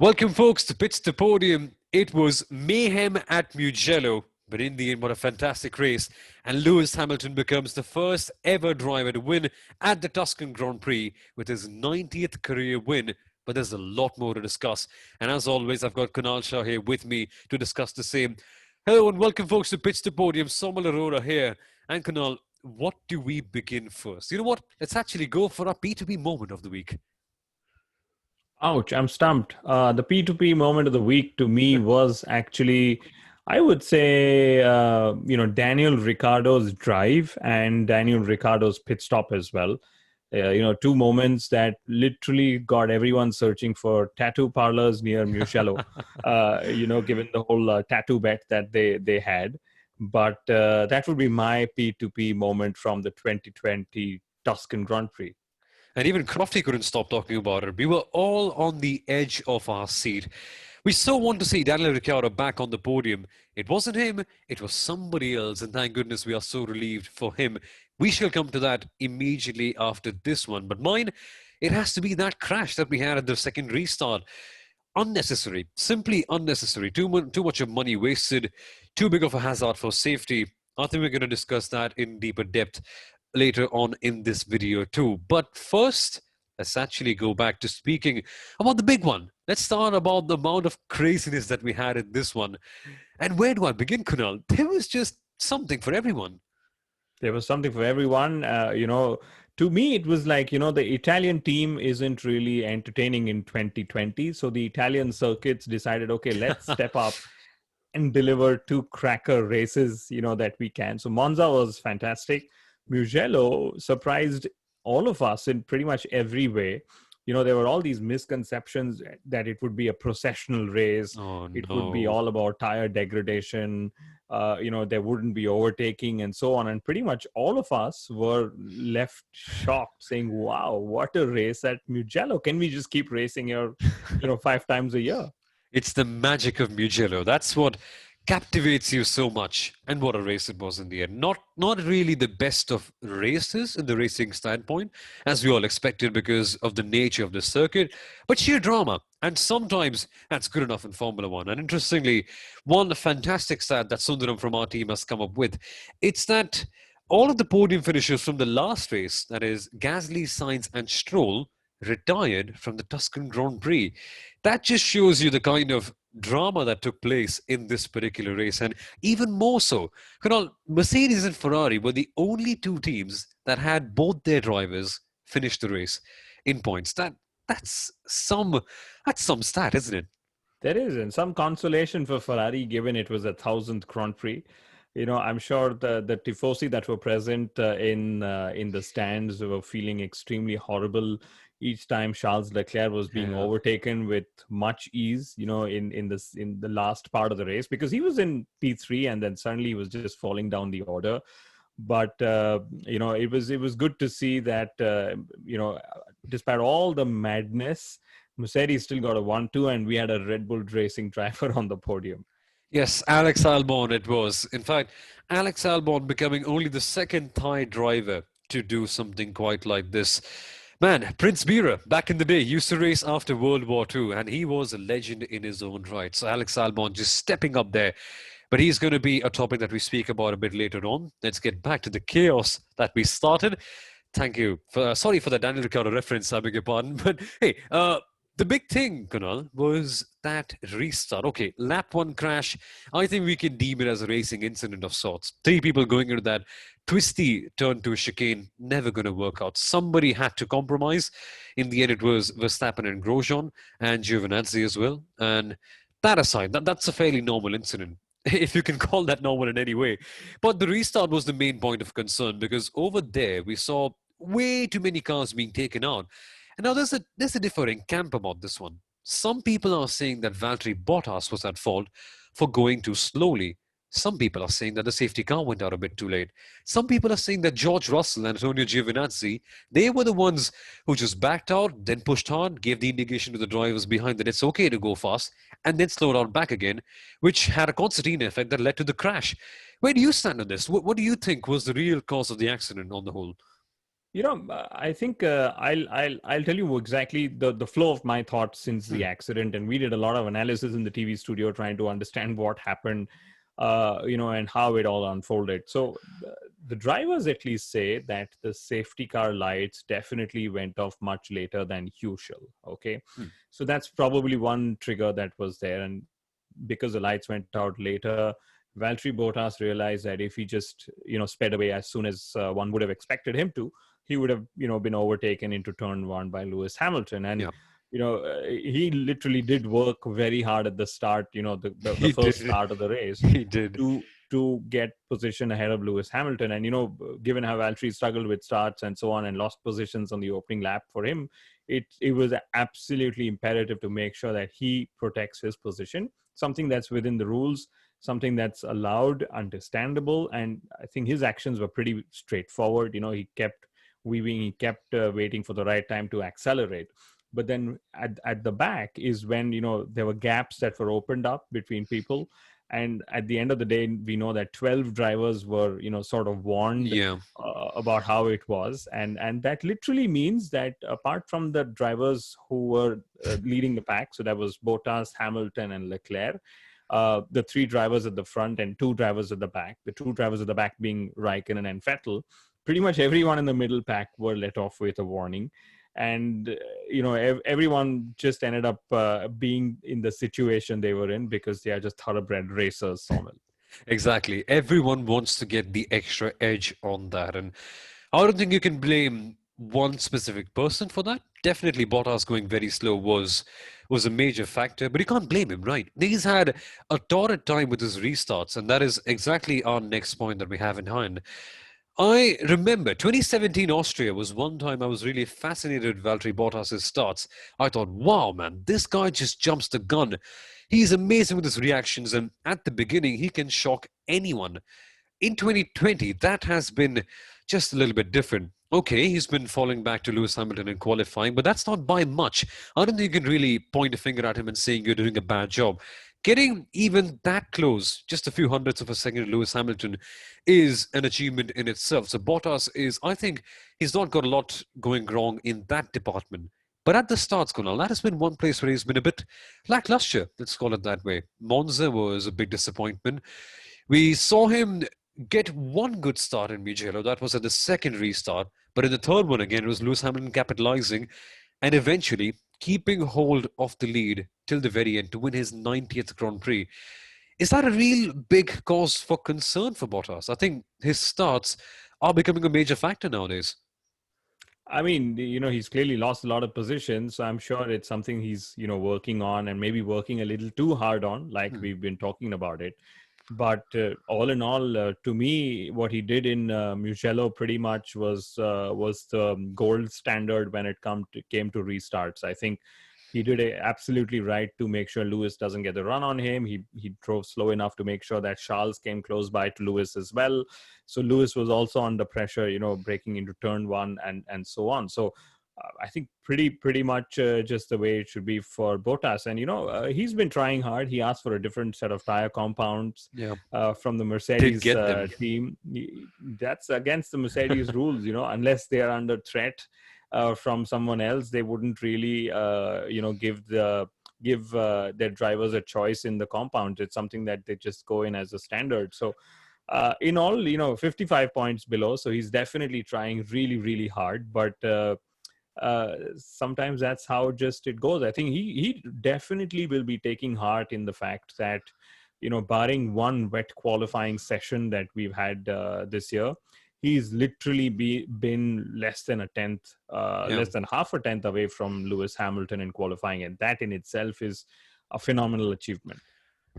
Welcome, folks, to Pits To Podium. It was mayhem at Mugello, but in the end, what a fantastic race. And Lewis Hamilton becomes the first ever driver to win at the Tuscan Grand Prix with his 90th career win. But there's a lot more to discuss. And as always, I've got Kunal Shah here with me to discuss the same. Hello and welcome, folks, to Pits To Podium. Soumil Arora here. And Kunal, what do we begin first? You know what? Let's actually go for our P2P moment of the week. Ouch, I'm stumped. The P2P moment of the week to me was actually, I would say, Daniel Ricciardo's drive and Daniel Ricciardo's pit stop as well. Two moments that literally got everyone searching for tattoo parlors near Mugello, given the whole tattoo bet that they had. But that would be my P2P moment from the 2020 Tuscan Grand Prix. And even Crofty couldn't stop talking about it. We were all on the edge of our seat. We so want to see Daniel Ricciardo back on the podium. It wasn't him, it was somebody else. And thank goodness we are so relieved for him. We shall come to that immediately after this one. But mine, it has to be that crash that we had at the second restart. Unnecessary, simply unnecessary. Too much of money wasted, too big of a hazard for safety. I think we're going to discuss that in deeper depth later on in this video too. But first, let's actually go back to speaking about the big one. Let's start about the amount of craziness that we had in this one. And where do I begin, Kunal? There was just something for everyone. There was something for everyone. To me, it was like, the Italian team isn't really entertaining in 2020. So the Italian circuits decided, okay, let's step up and deliver two cracker races, that we can. So Monza was fantastic. Mugello surprised all of us in pretty much every way. There were all these misconceptions that it would be a processional race. It would be all about tire degradation. There wouldn't be overtaking and so on. And pretty much all of us were left shocked saying, wow, what a race at Mugello. Can we just keep racing here, 5 times a year? It's the magic of Mugello. That's what captivates you so much. And what a race it was in the end. Not really the best of races in the racing standpoint, as we all expected because of the nature of the circuit, but sheer drama. And sometimes that's good enough in Formula One. And interestingly, one fantastic stat that Sundaram from our team has come up with, it's that all of the podium finishers from the last race, that is Gasly, Sainz and Stroll, retired from the Tuscan Grand Prix. That just shows you the kind of drama that took place in this particular race. And even more so, Kunal, Mercedes and Ferrari were the only two teams that had both their drivers finish the race in points. That's some stat, isn't it? There is, and some consolation for Ferrari, given it was a 1,000th Grand Prix. I'm sure the tifosi that were present in the stands were feeling extremely horrible each time Charles Leclerc was being overtaken with much ease, in the last part of the race, because he was in P3 and then suddenly he was just falling down the order. But it was good to see that despite all the madness, Mercedes still got a 1-2, and we had a Red Bull Racing driver on the podium. Yes, Alex Albon it was. In fact, Alex Albon becoming only the second Thai driver to do something quite like this. Man, Prince Bira, back in the day, used to race after World War II, and he was a legend in his own right. So Alex Albon just stepping up there. But he's going to be a topic that we speak about a bit later on. Let's get back to the chaos that we started. Thank you. Sorry for the Daniel Ricciardo reference, I beg your pardon. But hey, the big thing, Kunal, was that restart. Okay, lap 1 crash. I think we can deem it as a racing incident of sorts. 3 people going into that twisty turn to a chicane, never going to work out. Somebody had to compromise. In the end, it was Verstappen and Grosjean and Giovinazzi as well. And that aside, that's a fairly normal incident, if you can call that normal in any way. But the restart was the main point of concern, because over there we saw way too many cars being taken out. And now there's a differing camp about this one. Some people are saying that Valtteri Bottas was at fault for going too slowly. Some people are saying that the safety car went out a bit too late. Some people are saying that George Russell and Antonio Giovinazzi, they were the ones who just backed out, then pushed hard, gave the indication to the drivers behind that it's okay to go fast, and then slowed down back again, which had a concertina effect that led to the crash. Where do you stand on this? What do you think was the real cause of the accident on the whole? I think I'll tell you exactly the flow of my thoughts since the Hmm. accident, and we did a lot of analysis in the TV studio trying to understand what happened, and how it all unfolded. So the drivers at least say that the safety car lights definitely went off much later than usual. Okay, Hmm. so that's probably one trigger that was there, and because the lights went out later, Valtteri Bottas realized that if he just sped away as soon as one would have expected him to, he would have been overtaken into turn one by Lewis Hamilton. And Yeah, he literally did work very hard at the start, the he first did. start of the race, He did. to get position ahead of Lewis Hamilton. And given how Valtteri struggled with starts and so on and lost positions on the opening lap, for him it was absolutely imperative to make sure that he protects his position, something that's within the rules, something that's allowed, understandable. And I think his actions were pretty straightforward. He kept weaving, he kept waiting for the right time to accelerate. But then at the back is when there were gaps that were opened up between people. And at the end of the day, we know that 12 drivers were sort of warned Yeah, about how it was. And that literally means that apart from the drivers who were leading the pack, so that was Bottas, Hamilton, and Leclerc, the three drivers at the front and two drivers at the back, the two drivers at the back being Raikkonen and Vettel, pretty much everyone in the middle pack were let off with a warning. And everyone just ended up being in the situation they were in because they are just thoroughbred racers, Soumil. exactly. Everyone wants to get the extra edge on that. And I don't think you can blame one specific person for that. Definitely Bottas going very slow was a major factor, but you can't blame him, right? He's had a torrid time with his restarts, and that is exactly our next point that we have in hand. I remember 2017 Austria was one time I was really fascinated with Valtteri Bottas' starts. I thought, wow, man, this guy just jumps the gun. He's amazing with his reactions, and at the beginning, he can shock anyone. In 2020, that has been just a little bit different. Okay, he's been falling back to Lewis Hamilton in qualifying, but that's not by much. I don't think you can really point a finger at him and saying you're doing a bad job. Getting even that close, just a few hundredths of a second to Lewis Hamilton, is an achievement in itself. So Bottas is, I think, he's not got a lot going wrong in that department. But at the starts, Kunal, that has been one place where he's been a bit lackluster, let's call it that way. Monza was a big disappointment. We saw him get one good start in Mugello. That was at the second restart. But in the third one again, it was Lewis Hamilton capitalizing and eventually keeping hold of the lead till the very end to win his 90th Grand Prix. Is that a real big cause for concern for Bottas? I think his starts are becoming a major factor nowadays. I mean, he's clearly lost a lot of positions. So I'm sure it's something he's, working on and maybe working a little too hard on, like Hmm. we've been talking about it. But all in all, to me, what he did in Mugello pretty much was the gold standard when it came to restarts. I think he did absolutely right to make sure Lewis doesn't get the run on him. He drove slow enough to make sure that Charles came close by to Lewis as well. So Lewis was also under pressure, breaking into turn one and so on. So I think pretty much just the way it should be for Bottas. And he's been trying hard. He asked for a different set of tire compounds Yeah, from the did Mercedes get them. team. That's against the Mercedes rules. Unless they are under threat from someone else, they wouldn't really give their drivers a choice in the compound. It's something that they just go in as a standard. So in all, 55 points below. So he's definitely trying really, really hard. But sometimes that's how just it goes. I think he definitely will be taking heart in the fact that, barring one wet qualifying session that we've had this year, he's literally been less than a tenth, Yeah, less than half a tenth away from Lewis Hamilton in qualifying. And that in itself is a phenomenal achievement.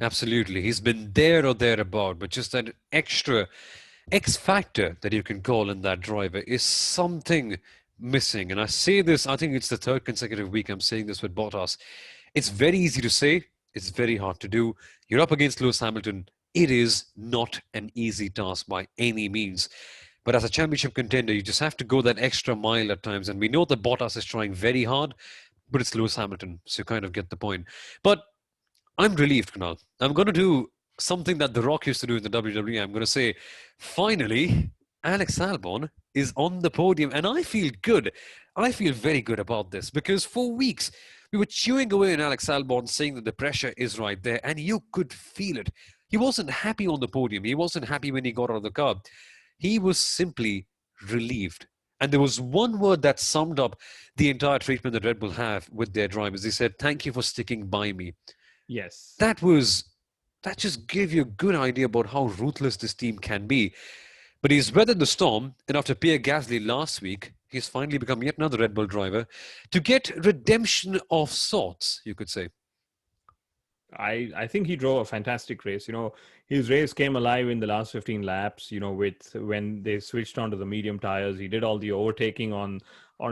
absolutely. He's been there or thereabout, but just that extra X factor that you can call in that driver is something missing. And I say this, I think it's the third consecutive week I'm saying this with Bottas. It's very easy to say, it's very hard to do. You're up against Lewis Hamilton. It is not an easy task by any means. But as a championship contender, you just have to go that extra mile at times. And we know that Bottas is trying very hard, but it's Lewis Hamilton. So you kind of get the point. But I'm relieved, Kunal. I'm going to do something that The Rock used to do in the WWE. I'm going to say, finally, Alex Albon is on the podium, and I feel good. I feel very good about this because for weeks we were chewing away on Alex Albon, saying that the pressure is right there, and you could feel it. He wasn't happy on the podium. He wasn't happy when he got out of the car. He was simply relieved. And there was one word that summed up the entire treatment that Red Bull have with their drivers. He said, "Thank you for sticking by me." Yes. That was that just gave you a good idea about how ruthless this team can be. But he's weathered the storm, and after Pierre Gasly last week, he's finally become yet another Red Bull driver to get redemption of sorts, you could say. I think he drove a fantastic race. His race came alive in the last 15 laps, with when they switched onto the medium tires. He did all the overtaking on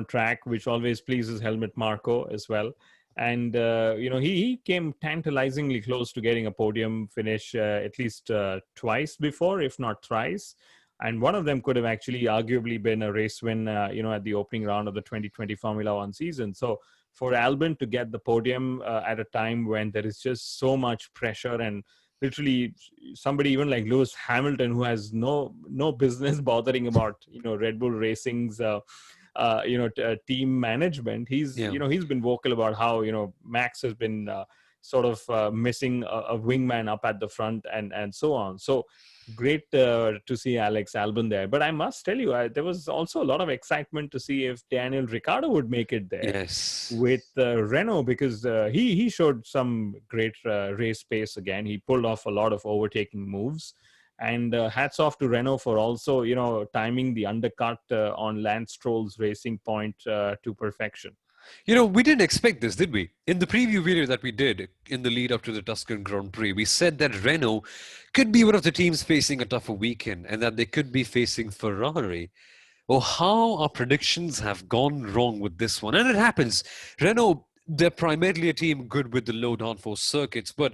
track, which always pleases Helmut Marko as well. And he came tantalizingly close to getting a podium finish at least twice before, if not thrice. And one of them could have actually arguably been a race win, at the opening round of the 2020 Formula One season. So for Albon to get the podium at a time when there is just so much pressure, and literally somebody even like Lewis Hamilton, who has no business bothering about Red Bull Racing's team management, Yeah. he's been vocal about how Max has been sort of missing a wingman up at the front and so on. So great to see Alex Albon there. But I must tell you, there was also a lot of excitement to see if Daniel Ricciardo would make it there Yes. with Renault, because he showed some great race pace again. He pulled off a lot of overtaking moves. And hats off to Renault for also, timing the undercut on Lance Stroll's Racing Point to perfection. We didn't expect this, did we? In the preview video that we did in the lead up to the Tuscan Grand Prix, we said that Renault could be one of the teams facing a tougher weekend and that they could be facing Ferrari. Oh, how our predictions have gone wrong with this one. And it happens. Renault, they're primarily a team good with the low downforce circuits, but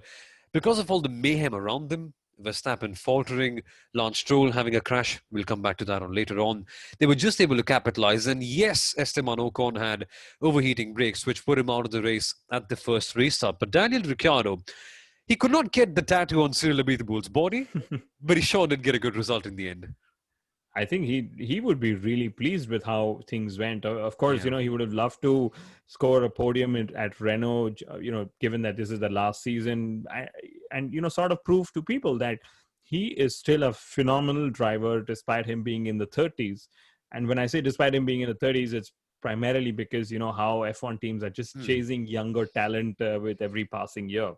because of all the mayhem around them, Verstappen faltering, Lance Stroll having a crash, we'll come back to that on later on, they were just able to capitalize. And yes, Esteban Ocon had overheating brakes, which put him out of the race at the first restart. But Daniel Ricciardo, he could not get the tattoo on Cyril Abiteboul's body, but he sure did get a good result in the end. I think he would be really pleased with how things went. Of course, Yeah. he would have loved to score a podium at Renault, given that this is the last season, and sort of prove to people that he is still a phenomenal driver despite him being in the 30s. And when I say despite him being in the 30s, it's primarily because how F1 teams are just chasing younger talent with every passing year.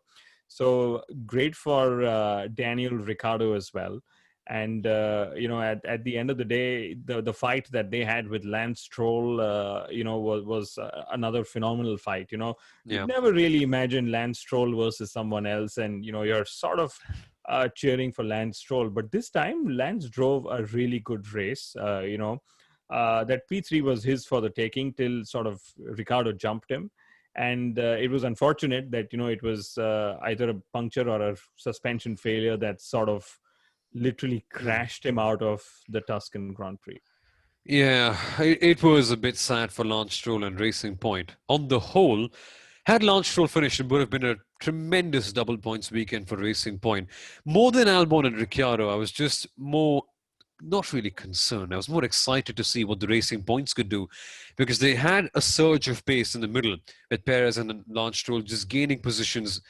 So great for Daniel Ricciardo as well. And at the end of the day, the fight that they had with Lance Stroll was another phenomenal fight. Yeah. You'd never really imagined Lance Stroll versus someone else, and you're sort of cheering for Lance Stroll, but this time Lance drove a really good race. That P3 was his for the taking till sort of Ricciardo jumped him. And it was unfortunate that it was either a puncture or a suspension failure that sort of literally crashed him out of the Tuscan Grand Prix. Yeah, it was a bit sad for Lance Stroll and Racing Point. On the whole, had Lance Stroll finished, it would have been a tremendous double points weekend for Racing Point. More than Albon and Ricciardo, I was just more not really concerned. I was more excited to see what the Racing Points could do because they had a surge of pace in the middle with Perez and Lance Stroll just gaining positions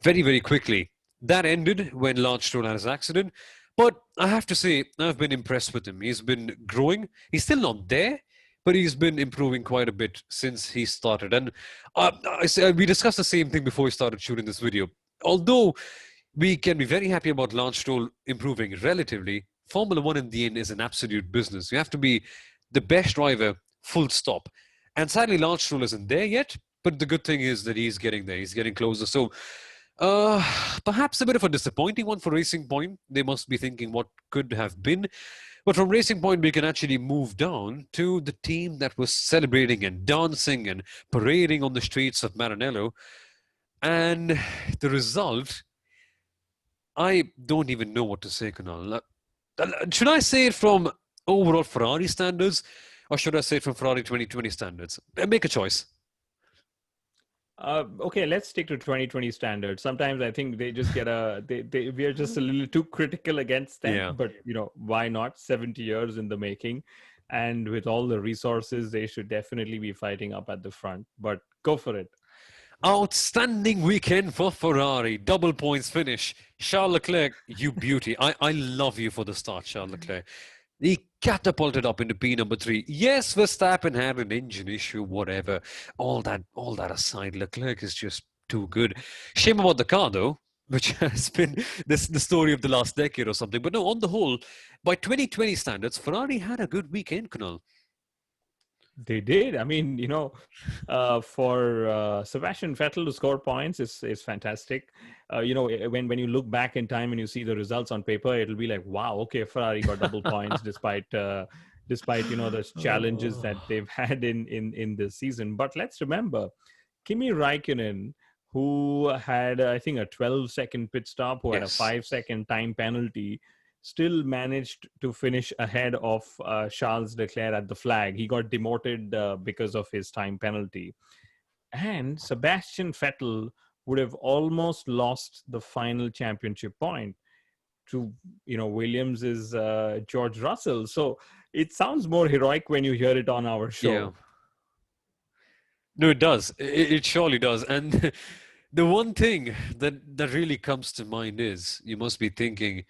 very, very quickly. That ended when Lance Stroll had his accident. But I have to say, I've been impressed with him. He's been growing. He's still not there, but he's been improving quite a bit since he started. And we discussed the same thing before we started shooting this video. Although we can be very happy about Lance Stroll improving relatively, Formula One in the end is an absolute business. You have to be the best driver, full stop. And sadly, Lance Stroll isn't there yet, but the good thing is that he's getting there. He's getting closer. So perhaps a bit of a disappointing one for Racing Point. They must be thinking what could have been. But from Racing Point, we can actually move down to the team that was celebrating and dancing and parading on the streets of Maranello. And the result, I don't even know what to say, Kunal. Should I say it from overall Ferrari standards or should I say it from Ferrari 2020 standards? Make a choice. Okay, let's stick to 2020 standards. Sometimes I think they just get we are just a little too critical against them, Yeah. but why not? 70 years in the making, and with all the resources, they should definitely be fighting up at the front. But go for it. Outstanding weekend for Ferrari. Double points finish. Charles Leclerc, you beauty. I love you for the start, Charles Leclerc. He catapulted up into P number 3. Yes, Verstappen had an engine issue, whatever. All that aside, Leclerc is just too good. Shame about the car though, which has been the story of the last decade or something. But no, on the whole, by 2020 standards, Ferrari had a good weekend, Kunal. They did. I mean, for Sebastian Vettel to score points is fantastic. When you look back in time and you see the results on paper, it'll be like, wow, okay, Ferrari got double points despite the challenges that they've had in this season. But let's remember, Kimi Raikkonen, who had I think a 12-second pit stop, who had a Yes. 5-second time penalty, still managed to finish ahead of Charles Leclerc at the flag. He got demoted because of his time penalty. And Sebastian Vettel would have almost lost the final championship point to, Williams' George Russell. So it sounds more heroic when you hear it on our show. Yeah. No, it does. It surely does. And the one thing that really comes to mind is you must be thinking,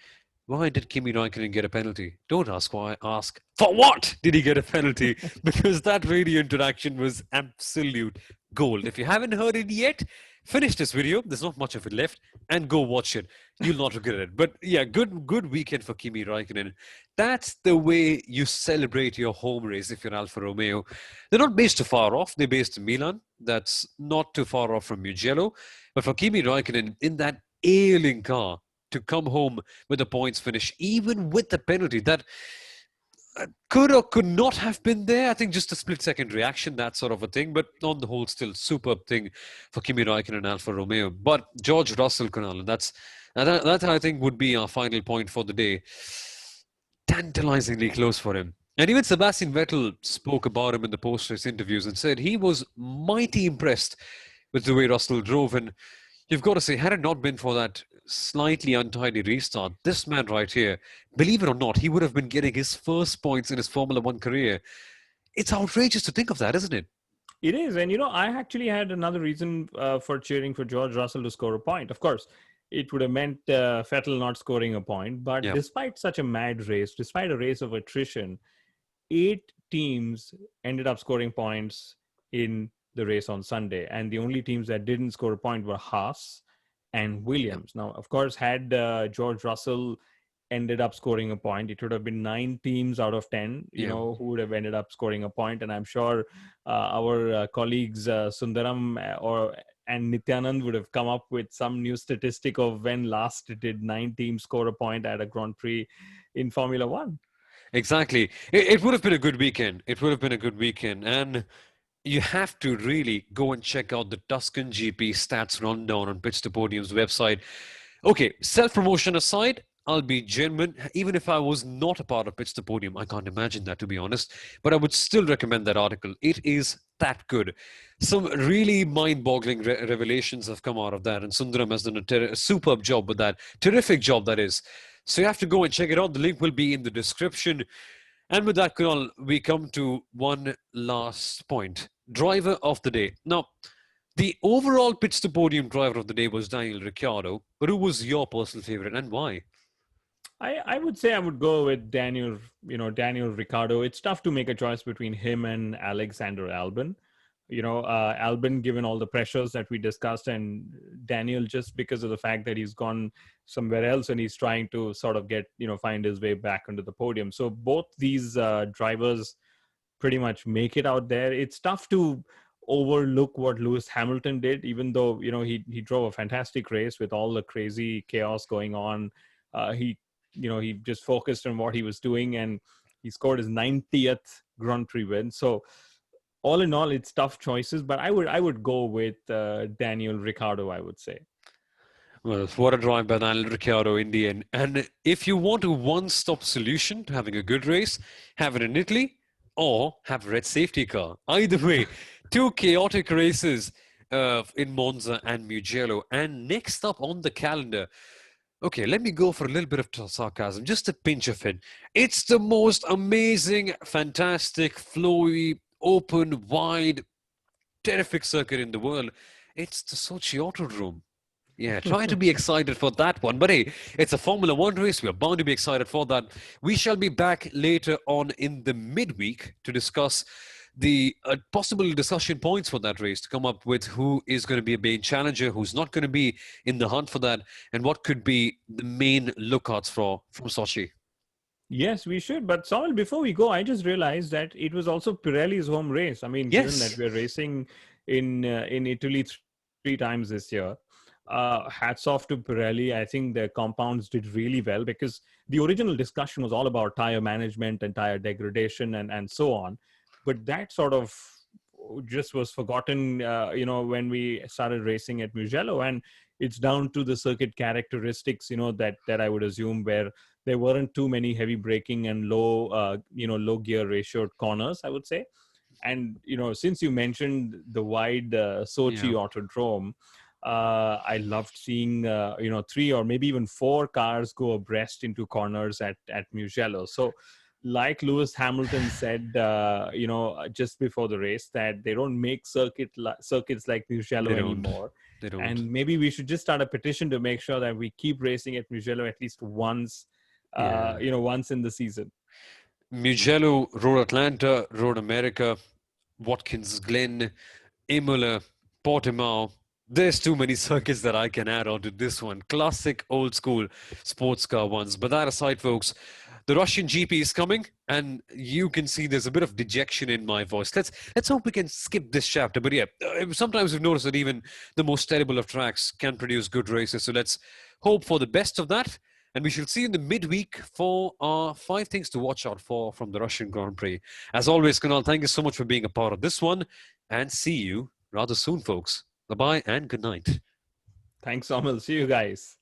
why did Kimi Raikkonen get a penalty? Don't ask why. Ask, for what did he get a penalty? Because that radio interaction was absolute gold. If you haven't heard it yet, finish this video. There's not much of it left, and go watch it. You'll not regret it. But yeah, good weekend for Kimi Raikkonen. That's the way you celebrate your home race if you're Alfa Romeo. They're not based too far off. They're based in Milan. That's not too far off from Mugello. But for Kimi Raikkonen, in that ailing car, to come home with a points finish, even with the penalty that could or could not have been there. I think just a split-second reaction, that sort of a thing. But on the whole, still superb thing for Kimi Raikkonen and Alfa Romeo. But George Russell, Kunal, that I think would be our final point for the day. Tantalizingly close for him. And even Sebastian Vettel spoke about him in the post-race interviews and said he was mighty impressed with the way Russell drove. And you've got to say, had it not been for that slightly untidy restart, this man right here, believe it or not, he would have been getting his first points in his Formula One career. It's outrageous to think of that, isn't it? It is. And, I actually had another reason for cheering for George Russell to score a point. Of course, it would have meant Vettel not scoring a point. But despite such a mad race, despite a race of attrition, 8 teams ended up scoring points in the race on Sunday. And the only teams that didn't score a point were Haas and Williams. Now, of course, had George Russell ended up scoring a point, it would have been 9 teams out of 10, who would have ended up scoring a point. And I'm sure our colleagues Sundaram and Nityanand would have come up with some new statistic of when last did 9 teams score a point at a Grand Prix in Formula One. Exactly. It would have been a good weekend. It would have been a good weekend. And you have to really go and check out the Tuscan GP Stats Rundown on Pits To Podium's website. Okay, self-promotion aside, I'll be genuine. Even if I was not a part of Pits To Podium, I can't imagine that, to be honest. But I would still recommend that article. It is that good. Some really mind-boggling revelations have come out of that. And Sundaram has done a superb job with that. Terrific job, that is. So you have to go and check it out. The link will be in the description. And with that, Kunal, we come to one last point. Driver of the day. Now, the overall Pits To Podium driver of the day was Daniel Ricciardo. But who was your personal favorite and why? I would say I would go with Daniel Ricciardo. It's tough to make a choice between him and Alexander Albon. Albon, given all the pressures that we discussed, and Daniel, just because of the fact that he's gone somewhere else and he's trying to sort of find his way back onto the podium. So both these drivers pretty much make it out there. It's tough to overlook what Lewis Hamilton did, even though, he drove a fantastic race with all the crazy chaos going on. He just focused on what he was doing, and he scored his 90th Grand Prix win. So all in all, it's tough choices, but I would go with Daniel Ricciardo, I would say. Well, what a drive by Daniel Ricciardo in the end. And if you want a one-stop solution to having a good race, have it in Italy or have a red safety car. Either way, 2 chaotic races in Monza and Mugello. And next up on the calendar, okay, let me go for a little bit of sarcasm, just a pinch of it. It's the most amazing, fantastic, flowy, open, wide, terrific circuit in the world. It's the Sochi Autodrome. Yeah, try to be excited for that one. But hey, it's a Formula One race. We are bound to be excited for that. We shall be back later on in the midweek to discuss the possible discussion points for that race, to come up with who is going to be a main challenger, who's not going to be in the hunt for that, and what could be the main lookouts for from Sochi. Yes, we should. But Soumil, before we go, I just realized that it was also Pirelli's home race. I mean, given that Yes. we're racing in Italy three times this year, hats off to Pirelli. I think their compounds did really well, because the original discussion was all about tire management and tire degradation and so on. But that sort of just was forgotten, when we started racing at Mugello. And it's down to the circuit characteristics, that I would assume, where there weren't too many heavy braking and low gear ratioed corners, I would say. And, since you mentioned the wide Sochi Yeah. Autodrome, I loved seeing, 3 or maybe even 4 cars go abreast into corners at Mugello. So, like Lewis Hamilton said, just before the race, that they don't make circuits like Mugello They don't. anymore. They don't. And maybe we should just start a petition to make sure that we keep racing at Mugello at least once, Yeah. once in the season. Mugello, Road Atlanta, Road America, Watkins Glen, Imola, Portimao. There's too many circuits that I can add on to this one. Classic old school sports car ones. But that aside, folks, the Russian GP is coming, and you can see there's a bit of dejection in my voice. Let's hope we can skip this chapter. But yeah, sometimes we've noticed that even the most terrible of tracks can produce good races. So let's hope for the best of that. And we shall see you in the midweek for our 5 things to watch out for from the Russian Grand Prix. As always, Kunal, thank you so much for being a part of this one, and see you rather soon, folks. Bye-bye and good night. Thanks, Somal. See you guys.